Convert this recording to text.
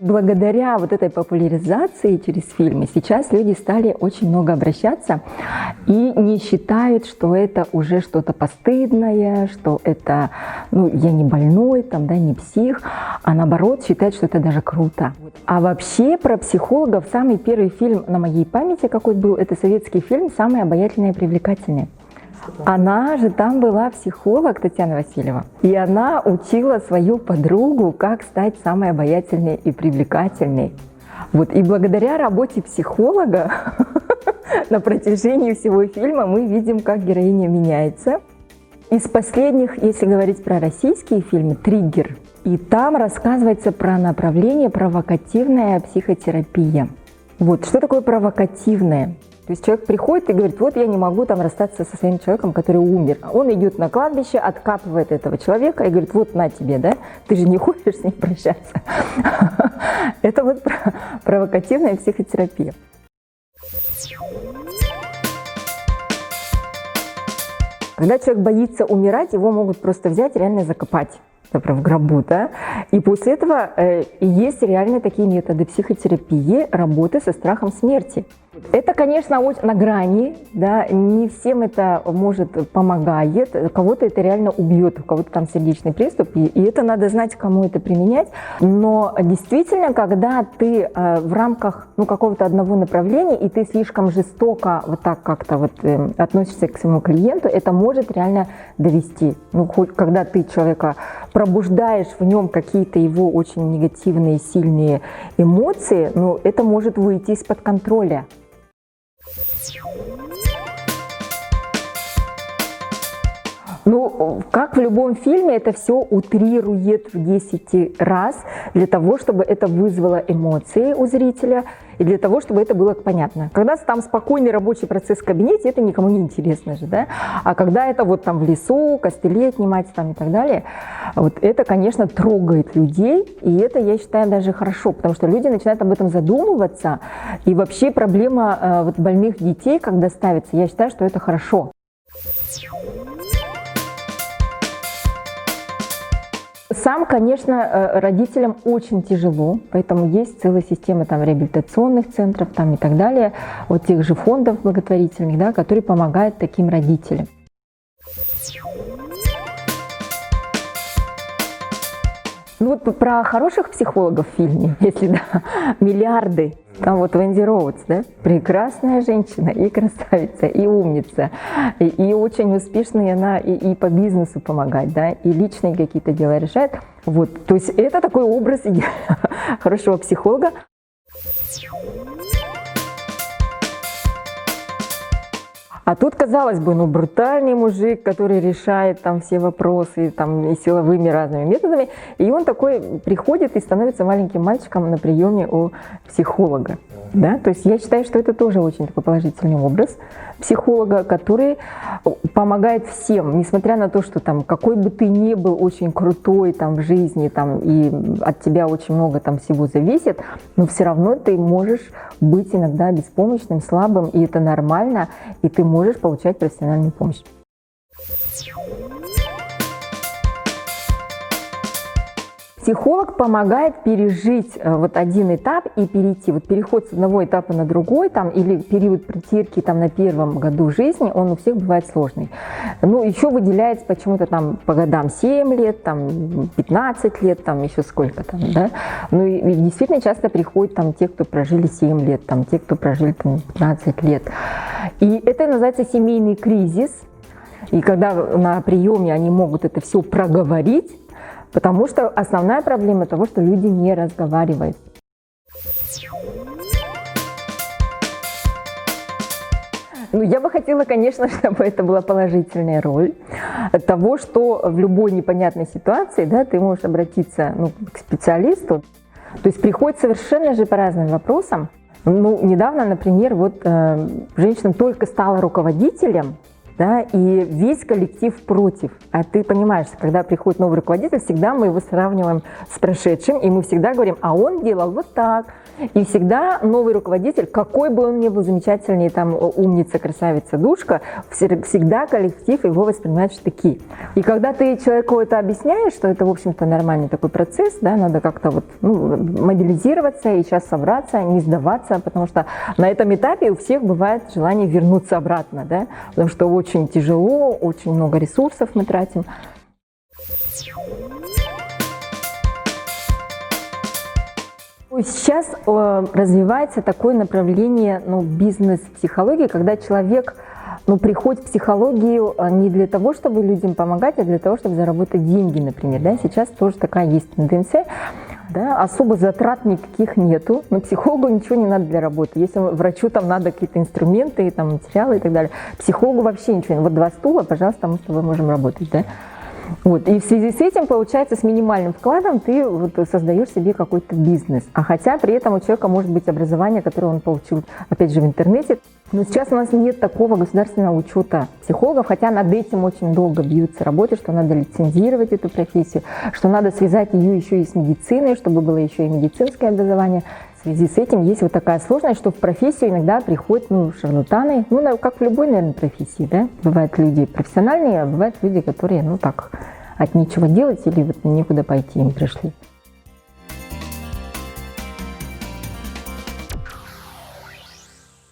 Благодаря вот этой популяризации через фильмы сейчас люди стали очень много обращаться и не считают, что это уже что-то постыдное, что это, ну, я не больной, там, да, не псих, а наоборот считают, что это даже круто. А вообще про психологов самый первый фильм на моей памяти какой был, это советский фильм «Самые обаятельные и привлекательные». Она же там была психолог Татьяна Васильева, и она учила свою подругу, как стать самой обаятельной и привлекательной. Вот. И благодаря работе психолога на протяжении всего фильма мы видим, как героиня меняется. Из последних, если говорить про российские фильмы, «Триггер», и там рассказывается про направление провокативная психотерапия. Вот. Что такое провокативная? То есть человек приходит и говорит, вот я не могу там расстаться со своим человеком, который умер. Он идет на кладбище, откапывает этого человека и говорит, вот на тебе, да, ты же не хочешь с ним прощаться. Это вот провокативная психотерапия. Когда человек боится умирать, его могут просто взять и реально закопать в гробу, да? И после этого есть реально такие методы психотерапии работы со страхом смерти. Это, конечно, на грани, да, не всем это может помогает, кого-то это реально убьет, у кого-то там сердечный приступ, и это надо знать, кому это применять. Но действительно, когда ты в рамках какого-то одного направления, и ты слишком жестоко вот так как-то вот относишься к своему клиенту, это может реально довести. Когда ты человека пробуждаешь в нем какие-то его очень негативные, сильные эмоции, это может выйти из-под контроля. Как в любом фильме, это все утрирует в 10 раз для того, чтобы это вызвало эмоции у зрителя и для того, чтобы это было понятно. Когда там спокойный рабочий процесс в кабинете, это никому не интересно же, да? А когда это вот там в лесу, костыли отнимать там и так далее, вот это, конечно, трогает людей, и это, я считаю, даже хорошо, потому что люди начинают об этом задумываться, и вообще проблема вот больных детей, когда ставится, я считаю, что это хорошо. Сам, конечно, родителям очень тяжело, поэтому есть целая система там реабилитационных центров там и так далее, вот тех же фондов благотворительных, да, которые помогают таким родителям. Вот про хороших психологов в фильме, если да, миллиарды. Там вот Венди Роудс, да, прекрасная женщина, и красавица, и умница, и очень успешная она и по бизнесу помогает, да, и личные какие-то дела решает. Вот, то есть это такой образ хорошего психолога. А тут, казалось бы, брутальный мужик, который решает там все вопросы там, и силовыми разными методами, и он такой приходит и становится маленьким мальчиком на приеме у психолога. Да? То есть я считаю, что это тоже очень такой положительный образ психолога, который помогает всем, несмотря на то, что там какой бы ты ни был очень крутой там в жизни, там, и от тебя очень много там всего зависит, но все равно ты можешь быть иногда беспомощным, слабым, и это нормально, и ты можешь получать профессиональную помощь. Психолог помогает пережить вот один этап и перейти. Вот переход с одного этапа на другой, там, или период притирки там, на первом году жизни, он у всех бывает сложный. Еще выделяется почему-то там по годам 7 лет, там, 15 лет, там, еще сколько там, да. И действительно часто приходят там те, кто прожили 7 лет, там, те, кто прожили там, 15 лет. И это называется семейный кризис. И когда на приеме они могут это все проговорить, потому что основная проблема того, что люди не разговаривают. Я бы хотела, конечно, чтобы это была положительная роль того, что в любой непонятной ситуации, да, ты можешь обратиться к специалисту. То есть приходят совершенно же по разным вопросам. Недавно, например, вот женщина только стала руководителем, да, и весь коллектив против. А ты понимаешь, когда приходит новый руководитель, всегда мы его сравниваем с прошедшим, и мы всегда говорим, а он делал вот так. И всегда новый руководитель, какой бы он ни был замечательный, там, умница, красавица, душка, всегда коллектив его воспринимает в штыки. И когда ты человеку это объясняешь, что это, в общем-то, нормальный такой процесс, да, надо как-то вот, мобилизироваться и сейчас собраться, не сдаваться, потому что на этом этапе у всех бывает желание вернуться обратно, да, потому что очень тяжело, очень много ресурсов мы тратим. Сейчас развивается такое направление, бизнес-психологии, когда человек приходит в психологию не для того, чтобы людям помогать, а для того, чтобы заработать деньги, например. Да? Сейчас тоже такая есть тенденция. Да? Особо затрат никаких нету, но психологу ничего не надо для работы. Если врачу там надо какие-то инструменты, там, материалы и так далее, психологу вообще ничего не надо. Вот 2 стула, пожалуйста, мы с тобой можем работать. Да? Вот. И в связи с этим, получается, с минимальным вкладом ты создаешь себе какой-то бизнес. А хотя при этом у человека может быть образование, которое он получил, опять же, в интернете. Но сейчас у нас нет такого государственного учета психологов, хотя над этим очень долго бьются работы, что надо лицензировать эту профессию, что надо связать ее еще и с медициной, чтобы было еще и медицинское образование. В связи с этим есть вот такая сложность, что в профессию иногда приходят шарлатаны, как в любой, наверное, профессии, да. Бывают люди профессиональные, а бывают люди, которые, от нечего делать или некуда пойти им пришли.